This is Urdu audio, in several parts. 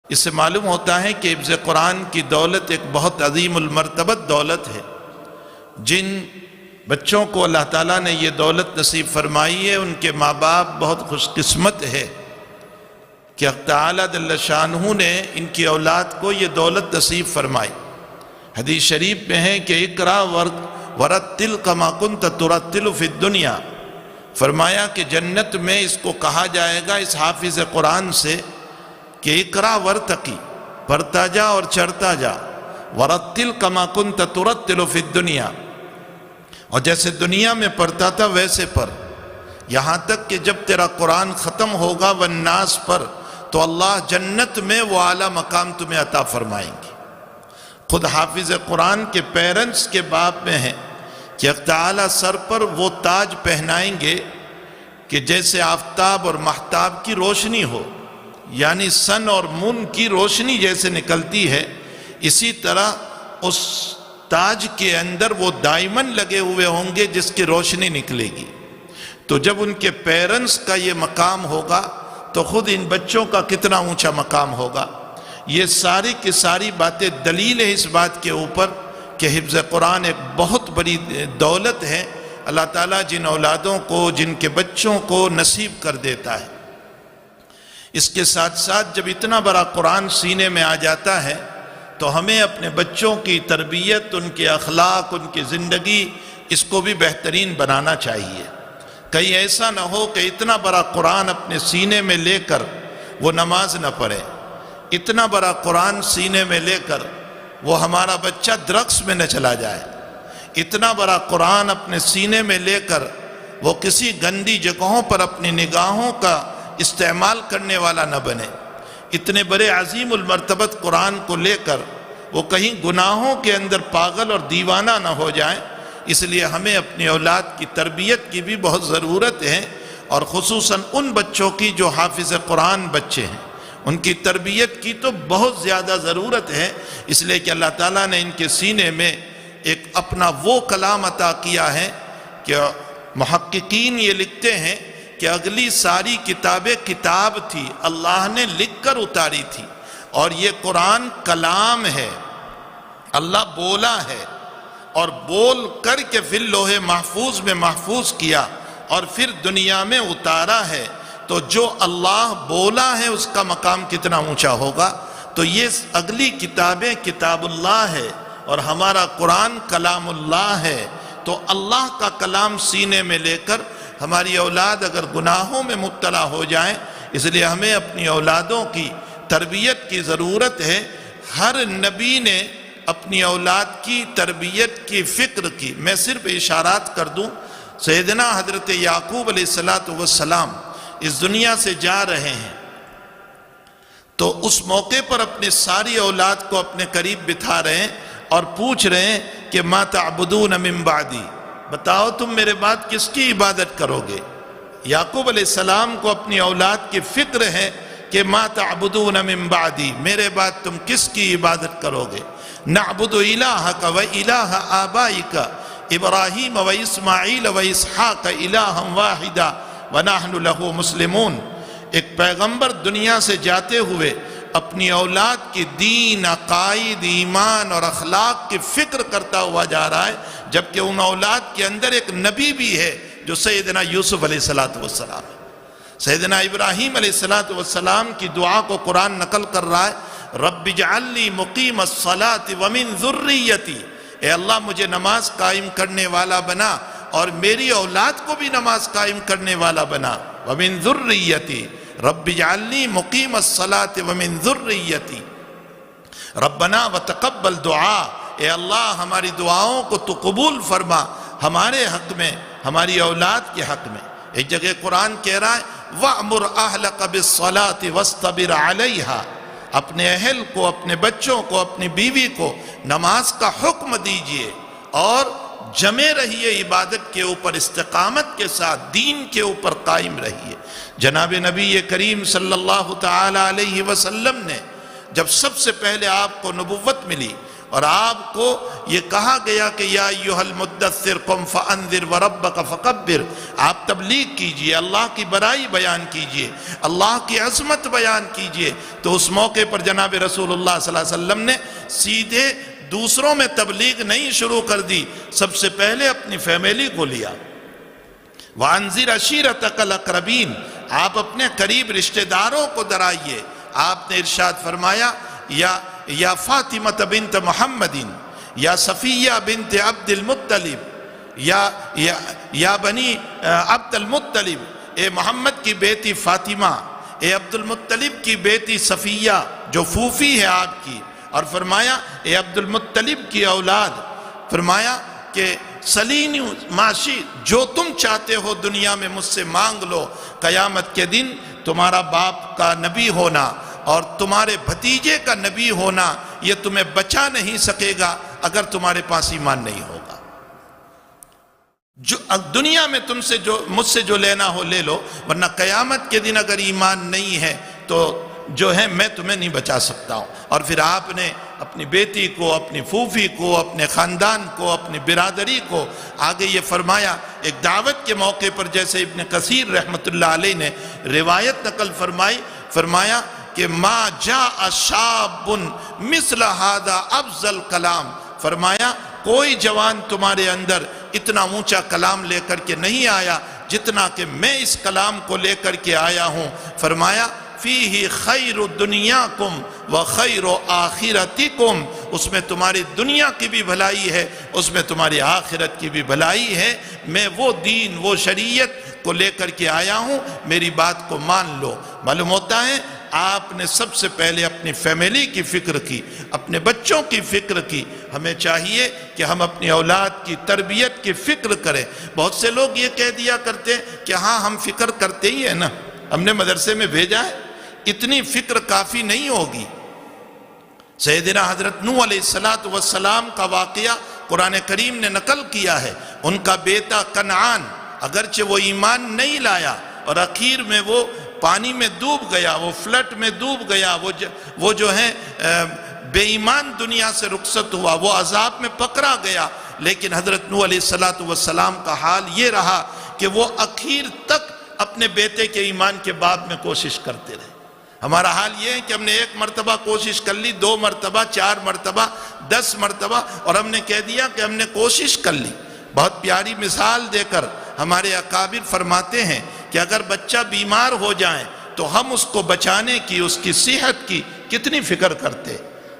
اس سے معلوم ہوتا ہے کہ حفظ قرآن کی دولت ایک بہت عظیم المرتبت دولت ہے۔ جن بچوں کو اللہ تعالیٰ نے یہ دولت نصیب فرمائی ہے ان کے ماں باپ بہت خوش قسمت ہے کہ اللہ تعالیٰ جل شانہ نے ان کی اولاد کو یہ دولت نصیب فرمائی۔ حدیث شریف میں ہے کہ اقرا ورتل کما کنت ترتل فی الدنیا، فرمایا کہ جنت میں اس کو کہا جائے گا اس حافظ قرآن سے کہ اقرا ورتقی، پڑھتا جا اور چڑھتا جا، ورتل کما کنت ترتل فی الدنیا، اور جیسے دنیا میں پڑھتا تھا ویسے پڑھ، یہاں تک کہ جب تیرا قرآن ختم ہوگا والناس پر تو اللہ جنت میں وہ اعلیٰ مقام تمہیں عطا فرمائیں گے۔ خود حافظ قرآن کے پیرنٹس کے باب میں ہے کہ اللہ تعالیٰ سر پر وہ تاج پہنائیں گے کہ جیسے آفتاب اور مہتاب کی روشنی ہو، یعنی سن اور مون کی روشنی جیسے نکلتی ہے، اسی طرح اس تاج کے اندر وہ ڈائمنڈ لگے ہوئے ہوں گے جس کی روشنی نکلے گی۔ تو جب ان کے پیرنٹس کا یہ مقام ہوگا تو خود ان بچوں کا کتنا اونچا مقام ہوگا۔ یہ ساری کی ساری باتیں دلیل ہے اس بات کے اوپر کہ حفظ قرآن ایک بہت بڑی دولت ہے، اللہ تعالیٰ جن اولادوں کو، جن کے بچوں کو نصیب کر دیتا ہے۔ اس کے ساتھ ساتھ جب اتنا بڑا قرآن سینے میں آ جاتا ہے تو ہمیں اپنے بچوں کی تربیت، ان کے اخلاق، ان کی زندگی، اس کو بھی بہترین بنانا چاہیے۔ کہیں ایسا نہ ہو کہ اتنا بڑا قرآن اپنے سینے میں لے کر وہ نماز نہ پڑھے، اتنا بڑا قرآن سینے میں لے کر وہ ہمارا بچہ ڈرگس میں نہ چلا جائے، اتنا بڑا قرآن اپنے سینے میں لے کر وہ کسی گندی جگہوں پر اپنی نگاہوں کا استعمال کرنے والا نہ بنے، اتنے بڑے عظیم المرتبت قرآن کو لے کر وہ کہیں گناہوں کے اندر پاگل اور دیوانہ نہ ہو جائیں۔ اس لیے ہمیں اپنی اولاد کی تربیت کی بھی بہت ضرورت ہے، اور خصوصاً ان بچوں کی جو حافظ قرآن بچے ہیں ان کی تربیت کی تو بہت زیادہ ضرورت ہے، اس لیے کہ اللہ تعالیٰ نے ان کے سینے میں ایک اپنا وہ کلام عطا کیا ہے کہ محققین یہ لکھتے ہیں کہ اگلی ساری کتابیں کتاب تھی، اللہ نے لکھ کر اتاری تھی، اور یہ قرآن کلام ہے، اللہ بولا ہے اور بول کر کے پھر لوح محفوظ میں محفوظ کیا اور پھر دنیا میں اتارا ہے۔ تو جو اللہ بولا ہے اس کا مقام کتنا اونچا ہوگا۔ تو یہ اگلی کتابیں کتاب اللہ ہے اور ہمارا قرآن کلام اللہ ہے، تو اللہ کا کلام سینے میں لے کر ہماری اولاد اگر گناہوں میں مبتلا ہو جائیں، اس لیے ہمیں اپنی اولادوں کی تربیت کی ضرورت ہے۔ ہر نبی نے اپنی اولاد کی تربیت کی فکر کی۔ میں صرف اشارات کر دوں، سیدنا حضرت یعقوب علیہ السلام اس دنیا سے جا رہے ہیں تو اس موقع پر اپنے ساری اولاد کو اپنے قریب بٹھا رہے ہیں اور پوچھ رہے ہیں کہ ما تعبدون من بعدی، بتاؤ تم میرے بعد کس کی عبادت کرو گے۔ یعقوب علیہ السلام کو اپنی اولاد کی فکر ہے کہ ما تعبدون من بعدی، میرے بعد تم کس کی عبادت کرو گے۔ نعبد الہک و الہ آبائک ابراہیم و اسماعیل و اسحاق الہا واحدا ونحن لہ مسلمون۔ ایک پیغمبر دنیا سے جاتے ہوئے اپنی اولاد کی دین، عقائد، ایمان اور اخلاق کی فکر کرتا ہوا جا رہا ہے، جبکہ ان اولاد کے اندر ایک نبی بھی ہے جو سیدنا یوسف علیہ السلام ہے۔ سیدنا ابراہیم علیہ السلام کی دعا کو قرآن نقل کر رہا ہے، رب اجعلنی مقیم الصلاۃ ومن ذریتی، اے اللہ مجھے نماز قائم کرنے والا بنا اور میری اولاد کو بھی نماز قائم کرنے والا بنا۔ ومن ذریتی، رب اجعلنی مقیم الصلاۃ ومن ذریتی، ربنا وتقبل دعا، اے اللہ ہماری دعاؤں کو تو قبول فرما، ہمارے حق میں، ہماری اولاد کے حق میں۔ ایک جگہ قرآن کہہ رہا ہے وَأْمُرْ أَهْلَكَ بِالصَّلَاةِ وَاسْتَبِرْ عَلَيْهَا، اپنے اہل کو، اپنے بچوں کو، اپنی بیوی کو نماز کا حکم دیجئے اور جمے رہیے عبادت کے اوپر، استقامت کے ساتھ دین کے اوپر قائم رہیے۔ جناب نبی کریم صلی اللہ تعالی علیہ وسلم نے جب سب سے پہلے آپ کو نبوت ملی اور آپ کو یہ کہا گیا کہ یا ایھا المدثر قم فانذر وربک فکبر، آپ تبلیغ کیجئے، اللہ کی بڑائی بیان کیجئے، اللہ کی عظمت بیان کیجئے۔ تو اس موقع پر جناب رسول اللہ صلی اللہ علیہ وسلم نے سیدھے دوسروں میں تبلیغ نہیں شروع کر دی، سب سے پہلے اپنی فیملی کو لیا۔ وَأَنذِرْ عَشِيرَتَكَ الْأَقْرَبِينَ، آپ اپنے قریب رشتہ داروں کو ڈرائیے۔ آپ نے ارشاد فرمایا یا فاطمہ بنت محمد یا صفیہ بنت عبد المطلب یا بنی عبد المطلب، اے محمد کی بیٹی فاطمہ، اے عبد المطلب کی بیٹی صفیہ جو پھوپھی ہے آپ کی، اور فرمایا اے عبد المطلب کی اولاد، فرمایا کہ سلینی معاشی، جو تم چاہتے ہو دنیا میں مجھ سے مانگ لو، قیامت کے دن تمہارا باپ کا نبی ہونا اور تمہارے بھتیجے کا نبی ہونا یہ تمہیں بچا نہیں سکے گا اگر تمہارے پاس ایمان نہیں ہوگا۔ جو دنیا میں مجھ سے جو لینا ہو لے لو، ورنہ قیامت کے دن اگر ایمان نہیں ہے تو جو ہے میں تمہیں نہیں بچا سکتا ہوں۔ اور پھر آپ نے اپنی بیٹی کو، اپنی پھوپھی کو، اپنے خاندان کو، اپنی برادری کو آگے یہ فرمایا ایک دعوت کے موقع پر، جیسے ابن کثیر رحمۃ اللہ علیہ نے روایت نقل فرمایا کہ ما جاء شاب مثل هذا افضل کلام، فرمایا کوئی جوان تمہارے اندر اتنا اونچا کلام لے کر کے نہیں آیا جتنا کہ میں اس کلام کو لے کر کے آیا ہوں۔ فرمایا فیہ خیر دنیاکم و خیر آخرتکم، اس میں تمہاری دنیا کی بھی بھلائی ہے، اس میں تمہاری آخرت کی بھی بھلائی ہے۔ میں وہ دین، وہ شریعت کو لے کر کے آیا ہوں، میری بات کو مان لو۔ معلوم ہوتا ہے آپ نے سب سے پہلے اپنی فیملی کی فکر کی، اپنے بچوں کی فکر کی۔ ہمیں چاہیے کہ ہم اپنی اولاد کی تربیت کی فکر کریں۔ بہت سے لوگ یہ کہہ دیا کرتے کہ ہاں ہم فکر کرتے ہی ہیں نا، ہم نے مدرسے میں بھیجا ہے، اتنی فکر کافی نہیں ہوگی۔ سیدنا حضرت نوح علیہ السلام کا واقعہ قرآن کریم نے نقل کیا ہے۔ ان کا بیٹا کنعان اگرچہ وہ ایمان نہیں لایا اور اخیر میں وہ پانی میں ڈوب گیا، وہ فلٹ میں ڈوب گیا، وہ جو ہے بے ایمان دنیا سے رخصت ہوا، وہ عذاب میں پکڑا گیا، لیکن حضرت نوح علیہ السلام کا حال یہ رہا کہ وہ اخیر تک اپنے بیٹے کے ایمان کے باب میں کوشش کرتے رہے۔ ہمارا حال یہ ہے کہ ہم نے ایک مرتبہ کوشش کر لی، 2 مرتبہ، 4 مرتبہ، 10 مرتبہ، اور ہم نے کہہ دیا کہ ہم نے کوشش کر لی۔ بہت پیاری مثال دے کر ہمارے اکابر فرماتے ہیں کہ اگر بچہ بیمار ہو جائے تو ہم اس کو بچانے کی، اس کی صحت کی کتنی فکر کرتے،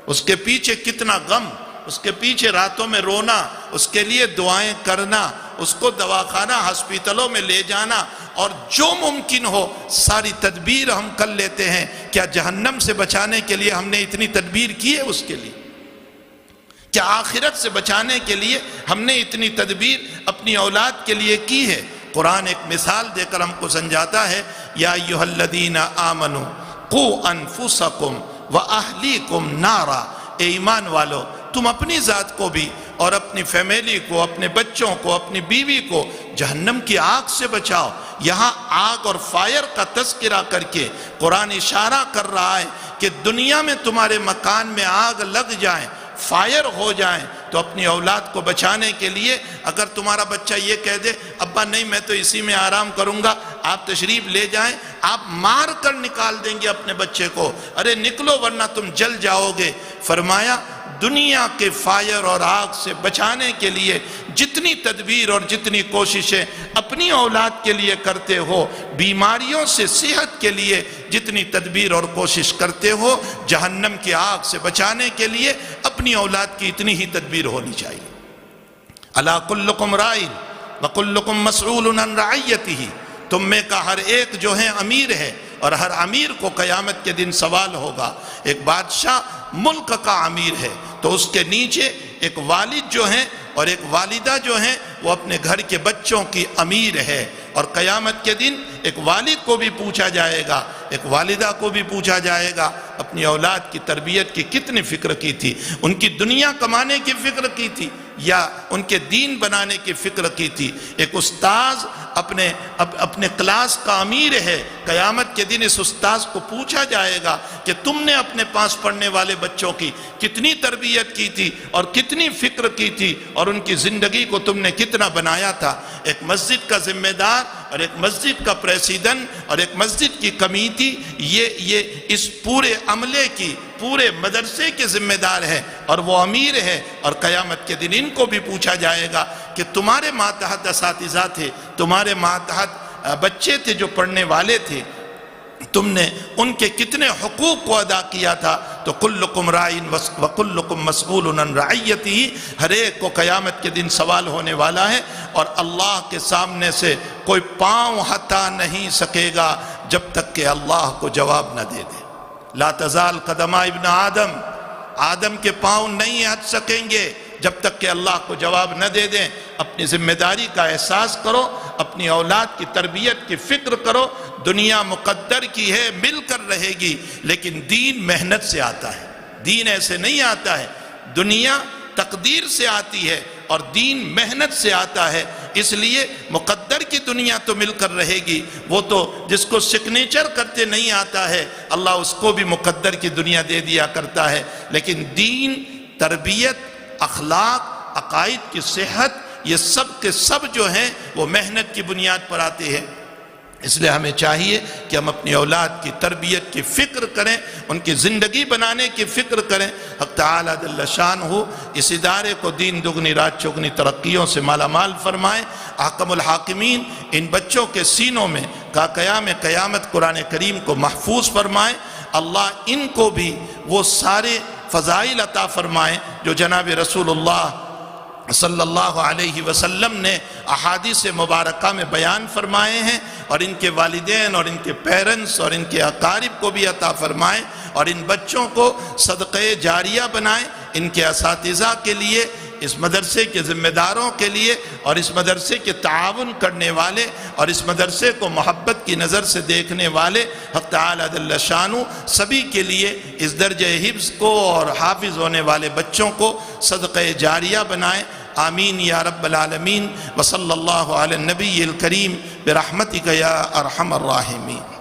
اس کے پیچھے کتنا غم، اس کے پیچھے راتوں میں رونا، اس کے لیے دعائیں کرنا، اس کو دواخانہ ہسپتالوں میں لے جانا، اور جو ممکن ہو ساری تدبیر ہم کر لیتے ہیں۔ کیا جہنم سے بچانے کے لیے ہم نے اتنی تدبیر کی ہے اس کے لیے؟ کیا آخرت سے بچانے کے لیے ہم نے اتنی تدبیر اپنی اولاد کے لیے کی ہے؟ قرآن ایک مثال دے کر ہم کو سمجھاتا ہے، یا ایھا الذین آمنوا قوا انفسکم واہلیکم نارا، اے ایمان والو تم اپنی ذات کو بھی اور اپنی فیملی کو، اپنے بچوں کو، اپنی بیوی کو جہنم کی آگ سے بچاؤ۔ یہاں آگ اور فائر کا تذکرہ کر کے قرآن اشارہ کر رہا ہے کہ دنیا میں تمہارے مکان میں آگ لگ جائیں، فائر ہو جائیں، تو اپنی اولاد کو بچانے کے لیے اگر تمہارا بچہ یہ کہہ دے ابا نہیں میں تو اسی میں آرام کروں گا، آپ تشریف لے جائیں، آپ مار کر نکال دیں گے اپنے بچے کو، ارے نکلو ورنہ تم جل جاؤ گے۔ فرمایا دنیا کے فائر اور آگ سے بچانے کے لیے جتنی تدبیر اور جتنی کوششیں اپنی اولاد کے لیے کرتے ہو، بیماریوں سے صحت کے لیے جتنی تدبیر اور کوشش کرتے ہو، جہنم کی آگ سے بچانے کے لیے اپنی اولاد کی اتنی ہی تدبیر ہونی چاہیے۔ الا کلکم راع وکلکم مسئول عن رعیتہ، تم میں کا ہر ایک جو ہے امیر ہے، اور ہر امیر کو قیامت کے دن سوال ہوگا۔ ایک بادشاہ ملک کا امیر ہے تو اس کے نیچے ایک والد جو ہیں اور ایک والدہ جو ہیں وہ اپنے گھر کے بچوں کی امیر ہے، اور قیامت کے دن ایک والد کو بھی پوچھا جائے گا، ایک والدہ کو بھی پوچھا جائے گا اپنی اولاد کی تربیت کی کتنی فکر کی تھی، ان کی دنیا کمانے کی فکر کی تھی، یا ان کے دین بنانے کی فکر کی تھی۔ ایک استاذ اپنے کلاس کا امیر ہے، قیامت کے دن اس استاذ کو پوچھا جائے گا کہ تم نے اپنے پاس پڑھنے والے بچوں کی کتنی تربیت کی تھی اور کتنی فکر کی تھی اور ان کی زندگی کو تم نے کتنا بنایا تھا۔ ایک مسجد کا ذمہ دار اور ایک مسجد کا پریسیڈنٹ اور ایک مسجد کی کمیٹی یہ اس پورے عملے کی، پورے مدرسے کے ذمہ دار ہے اور وہ امیر ہے، اور قیامت کے دن ان کو بھی پوچھا جائے گا کہ تمہارے ماتحت اساتذہ تھے، تمہارے ماتحت بچے تھے جو پڑھنے والے تھے، تم نے ان کے کتنے حقوق کو ادا کیا تھا۔ تو کلکم راعٍ وکلکم مسئول عن رعیتہ، ہر ایک کو قیامت کے دن سوال ہونے والا ہے، اور اللہ کے سامنے سے کوئی پاؤں ہٹا نہیں سکے گا جب تک کہ اللہ کو جواب نہ دے دے۔ لا تزال قدم ابن آدم کے پاؤں نہیں ہٹ سکیں گے جب تک کہ اللہ کو جواب نہ دے دیں۔ اپنی ذمہ داری کا احساس کرو، اپنی اولاد کی تربیت کی فکر کرو۔ دنیا مقدر کی ہے، مل کر رہے گی، لیکن دین محنت سے آتا ہے، دین ایسے نہیں آتا ہے۔ دنیا تقدیر سے آتی ہے اور دین محنت سے آتا ہے۔ اس لیے مقدر کی دنیا تو مل کر رہے گی، وہ تو جس کو سگنیچر کرتے نہیں آتا ہے اللہ اس کو بھی مقدر کی دنیا دے دیا کرتا ہے، لیکن دین، تربیت، اخلاق، عقائد کی صحت، یہ سب کے سب جو ہیں وہ محنت کی بنیاد پر آتے ہیں۔ اس لیے ہمیں چاہیے کہ ہم اپنی اولاد کی تربیت کی فکر کریں، ان کی زندگی بنانے کی فکر کریں۔ حق تعالیٰ جل شانہ اس ادارے کو دین دگنی رات چگنی ترقیوں سے مالا مال فرمائیں۔ احکم الحاکمین ان بچوں کے سینوں میں کا قیام قیامت قرآن کریم کو محفوظ فرمائیں۔ اللہ ان کو بھی وہ سارے فضائل عطا فرمائیں جو جناب رسول اللہ صلی اللہ علیہ وسلم نے احادیث مبارکہ میں بیان فرمائے ہیں، اور ان کے والدین اور ان کے پیرنٹس اور ان کے اقارب کو بھی عطا فرمائیں، اور ان بچوں کو صدقہ جاریہ بنائیں، ان کے اساتذہ کے لیے، اس مدرسے کے ذمہ داروں کے لیے، اور اس مدرسے کے تعاون کرنے والے اور اس مدرسے کو محبت کی نظر سے دیکھنے والے حق تعالیٰ جل شانہ سبھی کے لیے اس درجہ حفظ کو اور حافظ ہونے والے بچوں کو صدقہ جاریہ بنائیں۔ آمین یا رب العالمین۔ وصلی اللہ علی النبی الکریم برحمتک یا ارحم الراحمین۔